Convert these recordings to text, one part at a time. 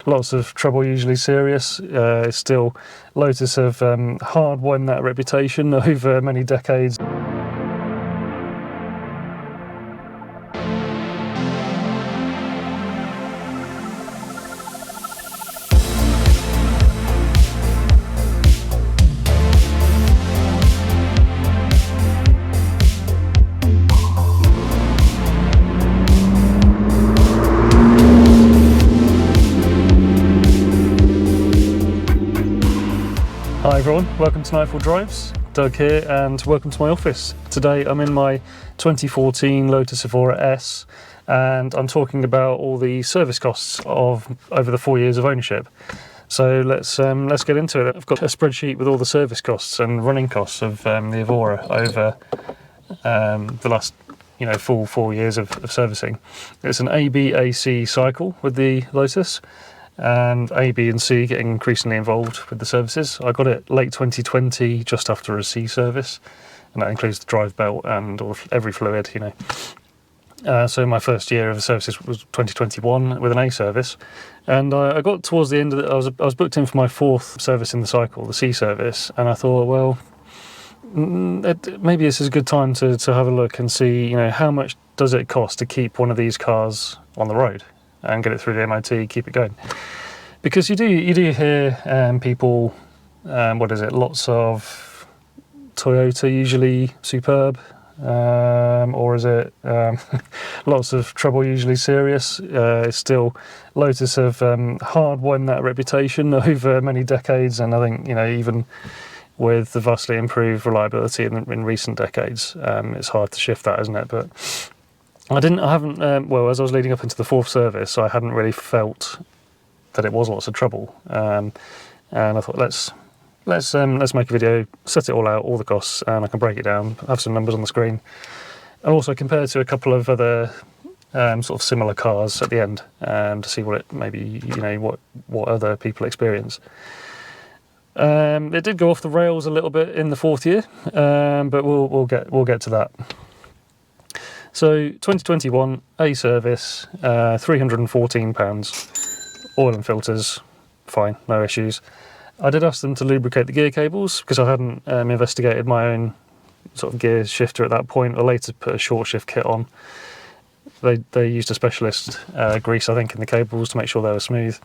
lots of trouble, usually serious. Still, Lotus have hard won that reputation over many decades. Hi everyone, welcome to Nightfall.Drives. Doug here and welcome to my office. Today I'm in my 2014 Lotus Evora S and I'm talking about all the service costs of over the 4 years of ownership. So let's get into it. I've got a spreadsheet with all the service costs and running costs of the Evora over the last full 4 years of servicing. It's an AB/AC cycle with the Lotus, and A, B and C getting increasingly involved with the services. I got it late 2020, just after a C service, and that includes the drive belt and every fluid, So my first year of services was 2021 with an A service, and I got towards the end of it. I was booked in for my fourth service in the cycle, the C service, and I thought, well, maybe this is a good time to have a look and see, how much does it cost to keep one of these cars on the road and get it through the MOT, keep it going. Because you do hear people, lots of Toyota, usually Superb, or is it lots of trouble, usually serious. Still, Lotus have hard won that reputation over many decades, and I think, even with the vastly improved reliability in recent decades, it's hard to shift that, isn't it? But as I was leading up into the fourth service, I hadn't really felt that it was lots of trouble, and I thought let's make a video, set it all out, all the costs, and I can break it down, have some numbers on the screen, and also compare to a couple of other sort of similar cars at the end, to see what what other people experience. It did go off the rails a little bit in the fourth year, but we'll get to that. So 2021 A service, £314, oil and filters, fine, no issues. I did ask them to lubricate the gear cables because I hadn't investigated my own sort of gear shifter at that point, or later put a short shift kit on. They used a specialist grease, I think, in the cables to make sure they were smooth.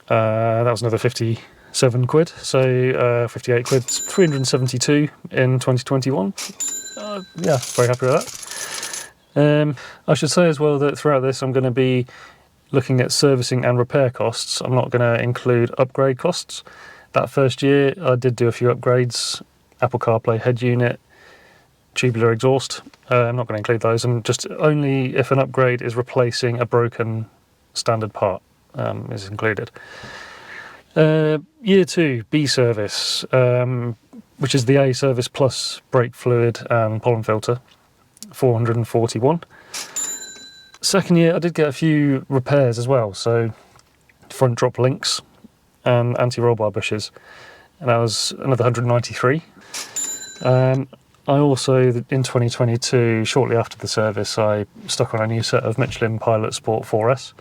That was another 57 quid, so 58 quid, 372 in 2021. Yeah, very happy with that. I should say as well that throughout this I'm going to be looking at servicing and repair costs. I'm not going to include upgrade costs. That first year I did do a few upgrades: Apple CarPlay head unit, tubular exhaust. I'm not going to include those. I'm just only if an upgrade is replacing a broken standard part is included. Year 2 B service, which is the A service plus brake fluid and pollen filter, 441. Second year I did get a few repairs as well, so front drop links and anti-roll bar bushes, and that was another 193. I also, in 2022, shortly after the service, I stuck on a new set of Michelin Pilot Sport 4S.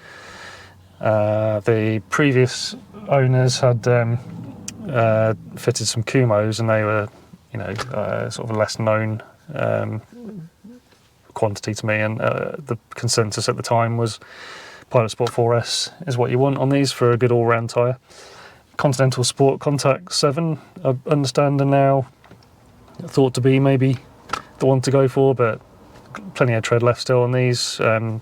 The previous owners had fitted some Kumos, and they were sort of a less known quantity to me, and the consensus at the time was Pilot Sport 4S is what you want on these for a good all-round tyre. Continental Sport Contact 7, I understand, are now thought to be maybe the one to go for, but plenty of tread left still on these. 3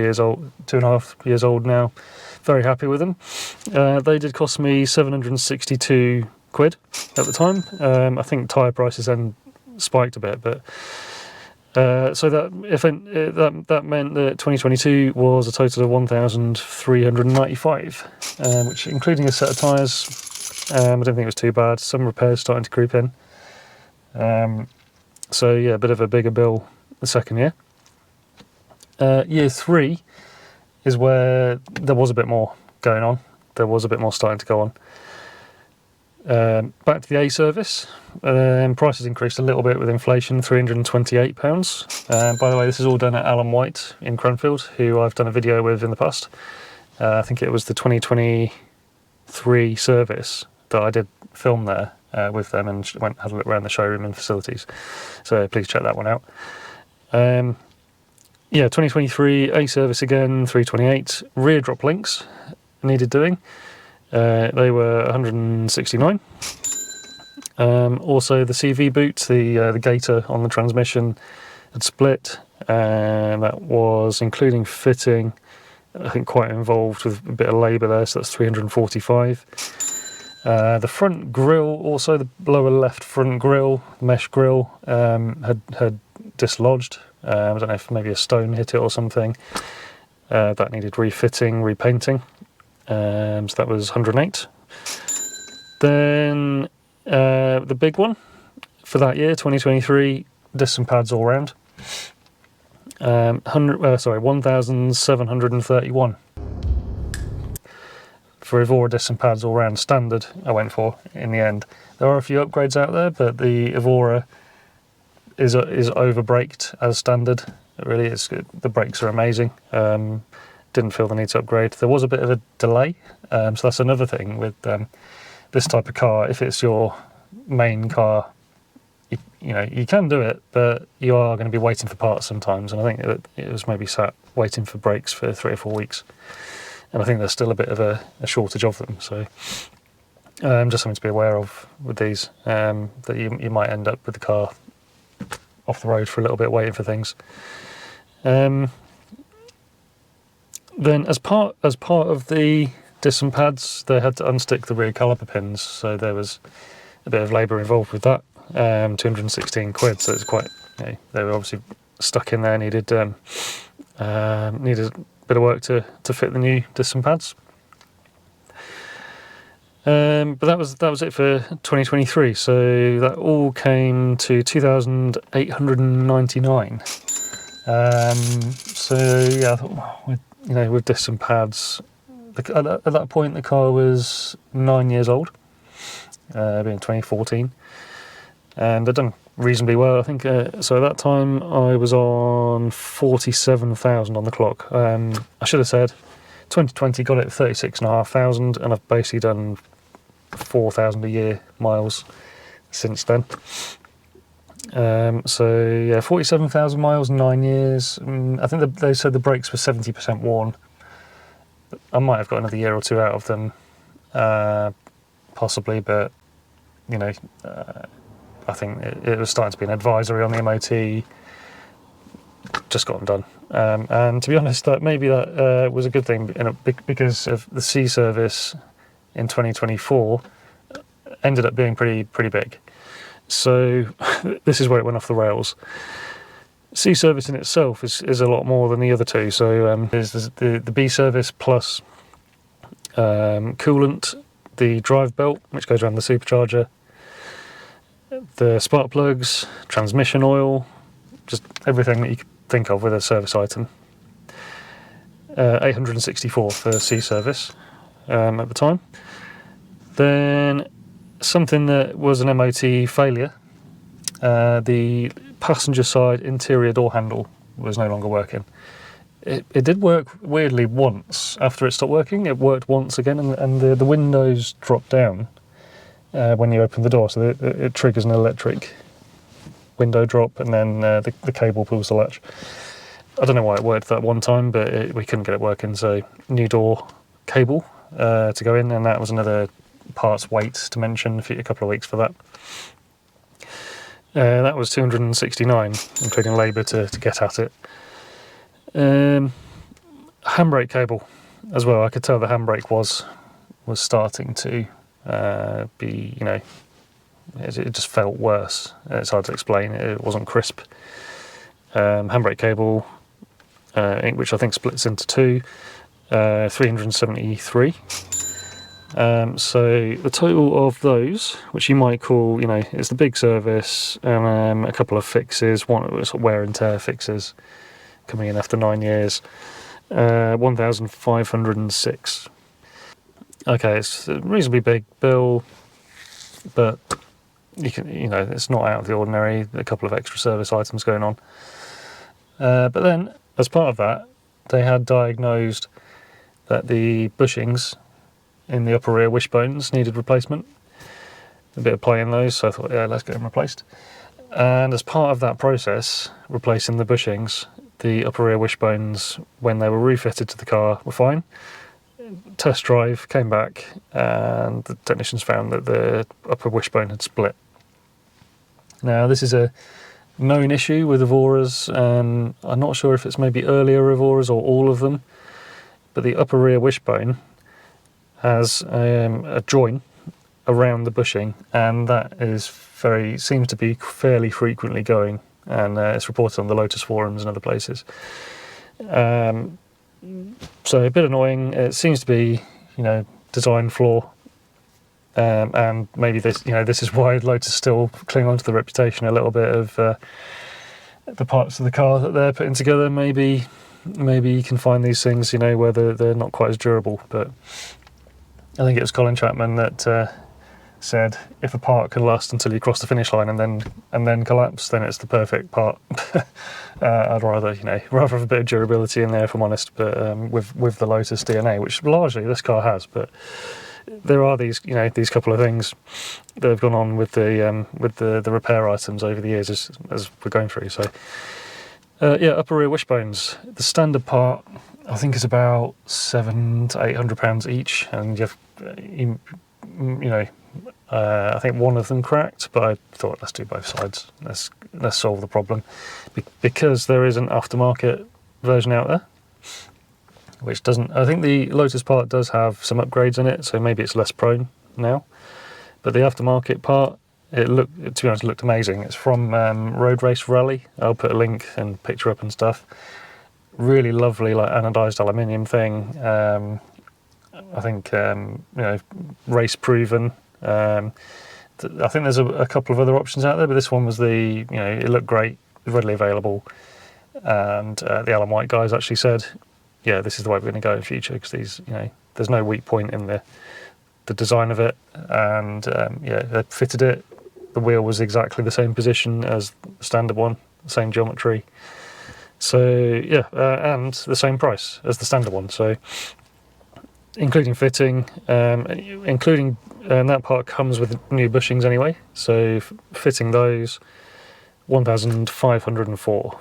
years old, 2.5 years old now. Very happy with them. They did cost me 762 quid at the time. I think tyre prices then spiked a bit, but so that meant that 2022 was a total of 1,395, which, including a set of tyres, I don't think it was too bad. Some repairs starting to creep in. So yeah, a bit of a bigger bill the second year. Year 3 is where there was a bit more going on. There was a bit more starting to go on. Back to the A service. Prices increased a little bit with inflation, £328. By the way, this is all done at Allon White in Cranfield, who I've done a video with in the past. I think it was the 2023 service that I did film there with them, and had a look around the showroom and facilities. So please check that one out. Yeah, 2023 A service again, 328. Rear drop links needed doing. They were 169. Also the CV boot, the gator on the transmission had split. That was including fitting. I think quite involved with a bit of labour there, so that's 345. The front grille, also the lower left front grille, mesh grille, had dislodged. I don't know if maybe a stone hit it or something. That needed refitting, repainting. So that was 108. Then the big one for that year, 2023, discs and pads all round. 1,731 for Evora discs and pads all round standard. I went for in the end. There are a few upgrades out there, but the Evora is over braked as standard. It really is. The brakes are amazing. Didn't feel the need to upgrade. There was a bit of a delay, so that's another thing with this type of car. If it's your main car, you can do it, but you are going to be waiting for parts sometimes, and I think it was maybe sat waiting for brakes for 3 or 4 weeks, and I think there's still a bit of a shortage of them, so just something to be aware of with these, that you might end up with the car off the road for a little bit waiting for things. Then as part of the discs and pads, they had to unstick the rear caliper pins, so there was a bit of labour involved with that. 216 quid, so it's quite, they were obviously stuck in there, needed a bit of work to fit the new discs and pads. But that was it for 2023, so that all came to 2,899. So yeah, I thought, with discs and pads, at that point the car was 9 years old, being 2014. And they've done reasonably well, I think. So at that time, I was on 47,000 on the clock. I should have said 2020 got it at 36,500, and I've basically done 4,000 a year miles since then. So yeah, 47,000 miles, 9 years. I think they said the brakes were 70% worn. I might have got another year or two out of them, possibly, but I think it was starting to be an advisory on the MOT. Just got them done, and to be honest, that was a good thing, because of the C service in 2024 ended up being pretty big. So this is where it went off the rails. C service in itself is a lot more than the other two. So there's the B service plus coolant, the drive belt which goes around the supercharger, the spark plugs, transmission oil, just everything that you could think of with a service item. 864 for C service at the time. Then something that was an MOT failure, the passenger side interior door handle was no longer working. It did work weirdly once. After it stopped working, it worked once again, and the windows dropped down when you open the door, so it triggers an electric window drop, and then the cable pulls the latch. I don't know why it worked that one time, but we couldn't get it working, so new door cable to go in, and that was another parts wait to mention, a couple of weeks for that. That was 269, including labour to get at it. Handbrake cable as well. I could tell the handbrake was starting to be, it just felt worse. It's hard to explain. It wasn't crisp. Handbrake cable, which I think splits into two, 373. So the total of those, which you might call, it's the big service, a couple of fixes, one wear and tear fixes coming in after 9 years, 1,506. Okay, it's a reasonably big bill, but it's not out of the ordinary. A couple of extra service items going on. But then, as part of that, they had diagnosed that the bushings in the upper rear wishbones needed replacement. A bit of play in those, so I thought, yeah, let's get them replaced. And as part of that process, replacing the bushings, the upper rear wishbones, when they were refitted to the car, were fine. Test drive came back, and the technicians found that the upper wishbone had split. Now, this is a known issue with Evoras. I'm not sure if it's maybe earlier Evoras or all of them, but the upper rear wishbone has a join around the bushing, and that seems to be fairly frequently going, and it's reported on the Lotus forums and other places. So a bit annoying. It seems to be, design flaw, and maybe this is why Lotus still cling on to the reputation a little bit of the parts of the car that they're putting together. Maybe you can find these things, where they're not quite as durable. But I think it was Colin Chapman that said, if a part can last until you cross the finish line and then collapse, then it's the perfect part. I'd rather have a bit of durability in there, if I'm honest, but with the Lotus DNA, which largely this car has. But there are these couple of things that have gone on with the repair items over the years as we're going through. So upper rear wishbones. The standard part, I think, is about £700 to £800 each, and I think one of them cracked, but I thought, let's do both sides. Let's solve the problem, because there is an aftermarket version out there, which doesn't. I think the Lotus part does have some upgrades in it, so maybe it's less prone now. But the aftermarket part, to be honest, it looked amazing. It's from Road Race Rally. I'll put a link and picture up and stuff. Really lovely, like anodized aluminium thing. I think race proven. I think there's a couple of other options out there, but this one was it looked great, readily available, and the Allon White guys actually said, yeah, this is the way we're going to go in future, because these, there's no weak point in the design of it, and they fitted it. The wheel was exactly the same position as the standard one, the same geometry, so and the same price as the standard one, so including fitting, and that part comes with new bushings anyway, so fitting those, 1,504.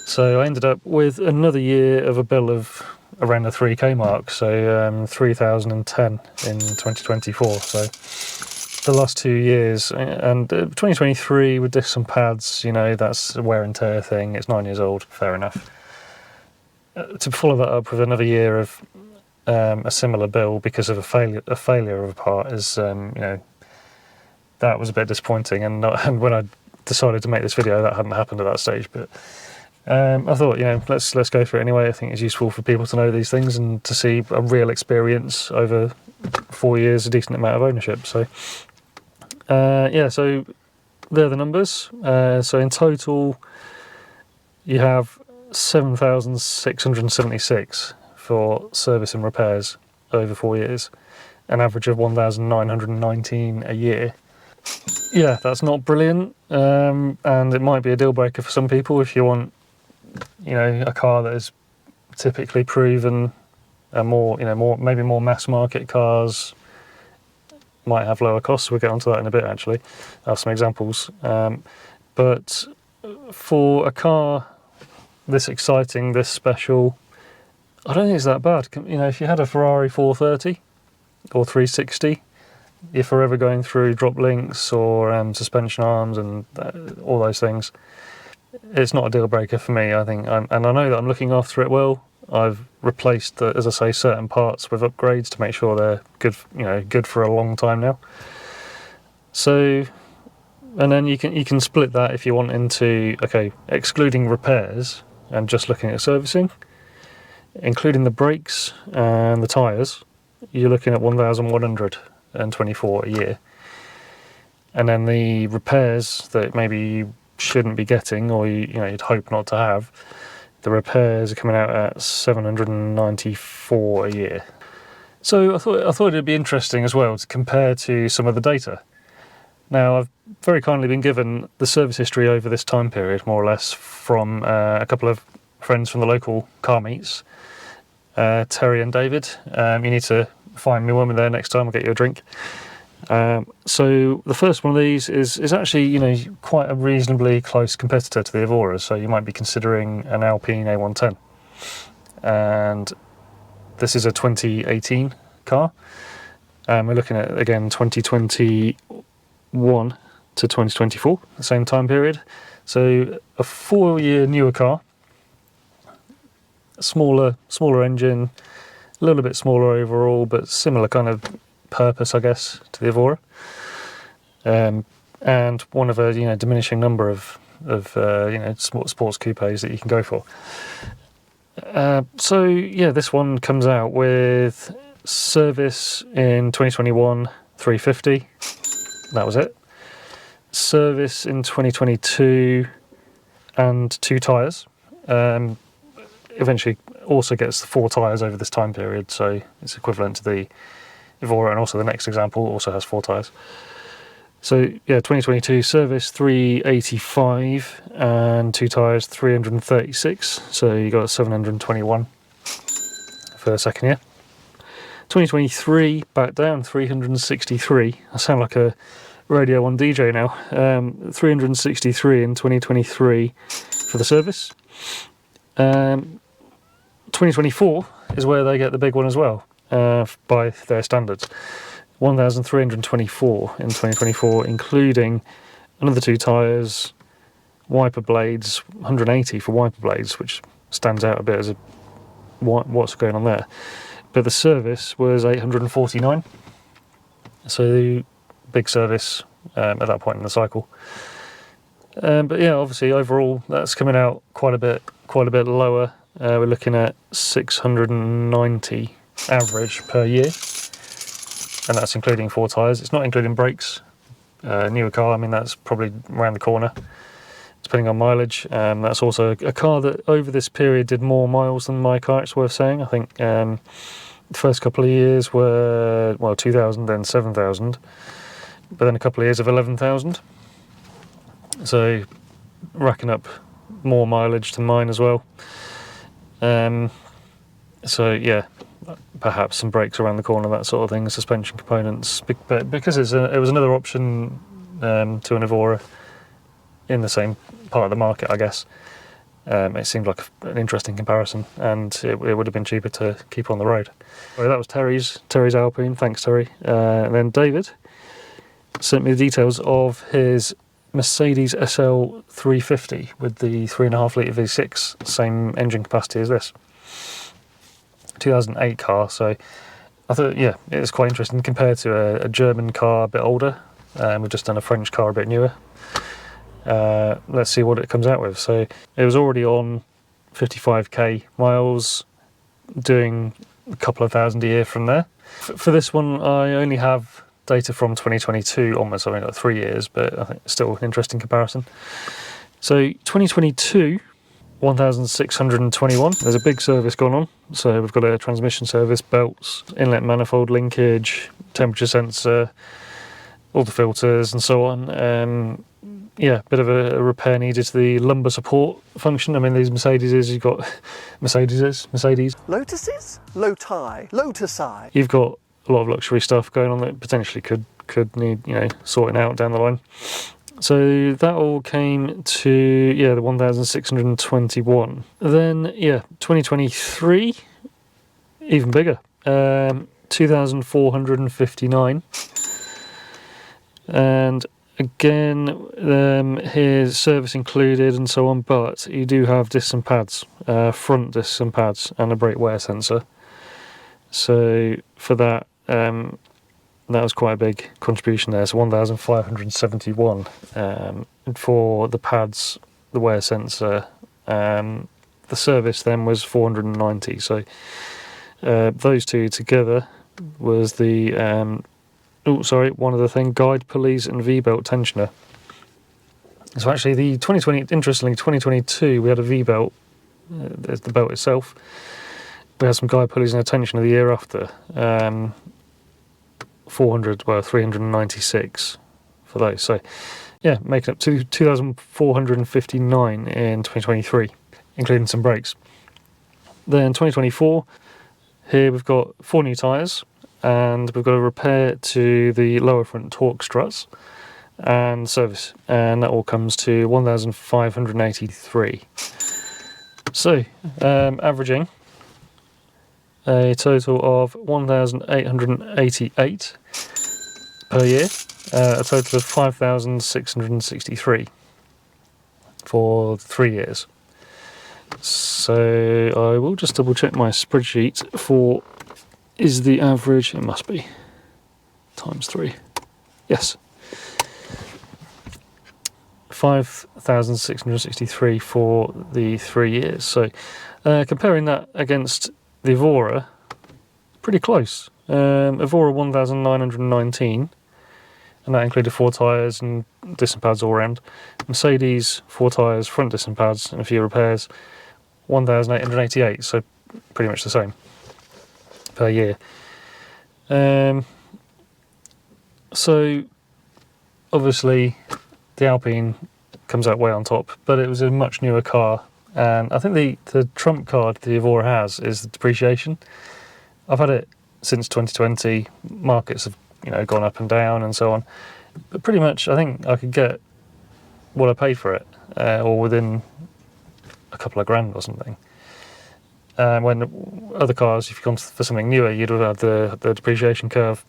So I ended up with another year of a bill of around the 3k mark, so 3,010 in 2024. So the last 2 years, and 2023 with discs and pads, that's a wear and tear thing. It's 9 years old, fair enough. To follow that up with another year of a similar bill because of a failure of a part is, that was a bit disappointing. And when I decided to make this video, that hadn't happened at that stage. But I thought, let's go through it anyway. I think it's useful for people to know these things and to see a real experience over 4 years, a decent amount of ownership. So so they're the numbers. So in total, you have 7,676 for service and repairs over 4 years, an average of 1,919 a year. Yeah, that's not brilliant, and it might be a deal breaker for some people if you want, a car that is typically proven, maybe more mass market cars might have lower costs. We'll get onto that in a bit. Actually, I have some examples, but for a car this exciting, this special, I don't think it's that bad. If you had a Ferrari 430 or 360, you're forever going through drop links or suspension arms and all those things. It's not a deal breaker for me, I think, and I know that I'm looking after it well. I've replaced, as I say, certain parts with upgrades to make sure they're good for a long time now. So, and then you can split that if you want into, excluding repairs and just looking at servicing, including the brakes and the tyres, you're looking at 1,124 a year. And then the repairs that maybe you shouldn't be getting, or you'd hope not to have, the repairs are coming out at 794 a year. So I thought it'd be interesting as well to compare to some of the data. Now, I've very kindly been given the service history over this time period, more or less, from a couple of friends from the local car meets. Terry and David. You need to find me when we're there next time. I'll get you a drink. So the first one of these is actually, you know, quite a reasonably close competitor to the Evora. So you might be considering an Alpine A110. And this is a 2018 car. We're looking at, again, 2021 to 2024, the same time period. So a 4-year newer car, smaller engine, a little bit smaller overall, but similar kind of purpose, I guess, to the Evora. And one of a, you know, diminishing number of you know, sports coupes that you can go for. So yeah, this one comes out with service in 2021, 350. That was it. Service in 2022 and 2 tyres. Eventually also gets 4 tyres over this time period, so it's equivalent to the Evora, and also the next example also has 4 tyres. So yeah, 2022 service 385 and 2 tyres 336, so you got 721 for the second year. 2023 back down 363. I sound like a Radio 1 DJ now. 363 in 2023 for the service. 2024 is where they get the big one as well, by their standards. 1,324 in 2024, including another 2 tyres, wiper blades, 180 for wiper blades, which stands out a bit as a what's going on there. But the service was 849, so big service at that point in the cycle. But yeah, obviously overall that's coming out quite a bit lower. We're looking at 690 average per year, and that's including 4 tyres. It's not including brakes. Newer car, I mean, that's probably around the corner, depending on mileage. That's also a car that over this period did more miles than my car, it's worth saying. I think the first couple of years were, well, 2,000, then 7,000, but then a couple of years of 11,000. So racking up more mileage than mine as well. So yeah, perhaps some brakes around the corner, that sort of thing, suspension components. But because it was another option to an Evora in the same part of the market, I guess, it seemed like an interesting comparison, and it would have been cheaper to keep on the road. So that was Terry's Alpine. Thanks, Terry. And then David sent me the details of his Mercedes SL 350 with the 3.5 litre V6, same engine capacity as this. 2008 car, so I thought, yeah, it was quite interesting compared to a German car a bit older. We've just done a French car a bit newer. Let's see what it comes out with. So it was already on 55k miles, doing a couple of thousand a year from there. For this one, I only have data from 2022 onwards. I've only got 3 years, but I think it's still an interesting comparison. So 2022, 1,621. There's a big service going on. So we've got a transmission service, belts, inlet manifold linkage, temperature sensor, all the filters and so on. Yeah, bit of a repair needed to the lumbar support function. I mean, these Mercedes, you've got Mercedes. Lotuses? Lotusi. You've got a lot of luxury stuff going on that potentially could need, you know, sorting out down the line. So that all came to, yeah, the 1,621. Then, yeah, 2023, even bigger, 2,459. And again, here's service included and so on, but you do have discs and pads, front discs and pads, and a brake wear sensor. So for that, that was quite a big contribution there. So 1,571 for the pads, the wear sensor. The service then was 490. So those two together was the one other thing, guide pulleys and V-belt tensioner. So actually the 2022 we had a V-belt, there's the belt itself. We had some guide pulleys and a tensioner the year after. 396 for those. So yeah, making up to 2,459 in 2023, including some brakes. Then 2024, Here we've got 4 new tyres, and we've got a repair to the lower front torque struts and service, and that all comes to 1,583. So averaging a total of 1,888 per year, a total of 5,663 for 3 years. So I will just double check my spreadsheet for, is the average, it must be, times 3. Yes. 5,663 for the 3 years. So comparing that against the Evora, pretty close. Evora 1,919, and that included 4 tyres and disc and pads all round. Mercedes, 4 tyres, front disc and pads, and a few repairs, 1,888, so pretty much the same per year. So obviously the Alpine comes out way on top, but it was a much newer car, and I think the trump card the Evora has is the depreciation. I've had it since 2020. Markets have gone up and down and so on, but pretty much I think I could get what I paid for it, or within a couple of grand or something. When other cars, if you've gone for something newer, you'd have had the depreciation curve.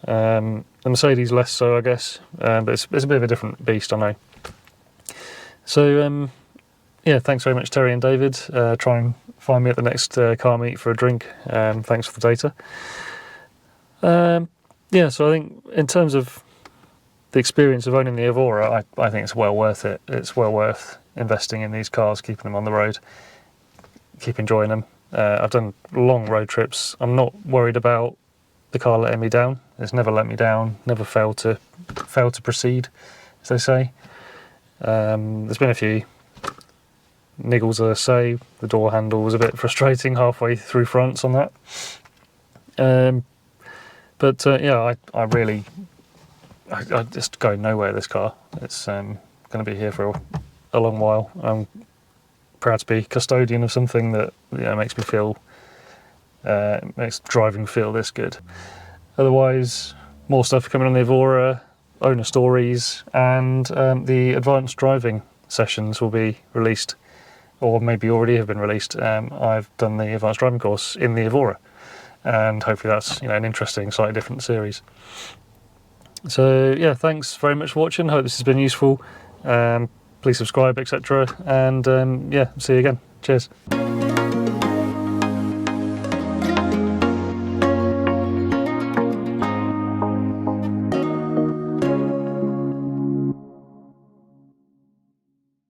The Mercedes less so, I guess, but it's a bit of a different beast, I know. So yeah, thanks very much, Terry and David. Try and find me at the next car meet for a drink. Thanks for the data. Yeah, so I think in terms of the experience of owning the Evora, I think it's well worth it. It's well worth investing in these cars, keeping them on the road, keep enjoying them. I've done long road trips. I'm not worried about the car letting me down. It's never let me down, never failed to proceed, as they say. There's been a few niggles, as I say. The door handle was a bit frustrating halfway through France on that. But yeah, I just go nowhere, this car. It's going to be here for a long while. I'm proud to be custodian of something that makes me feel, makes driving feel this good. Otherwise, more stuff coming on the Evora, owner stories, and the advanced driving sessions will be released, or maybe already have been released. I've done the advanced driving course in the Evora, and hopefully that's an interesting, slightly different series. So yeah, thanks very much for watching. Hope this has been useful. Please subscribe, etc. And yeah, see you again. Cheers.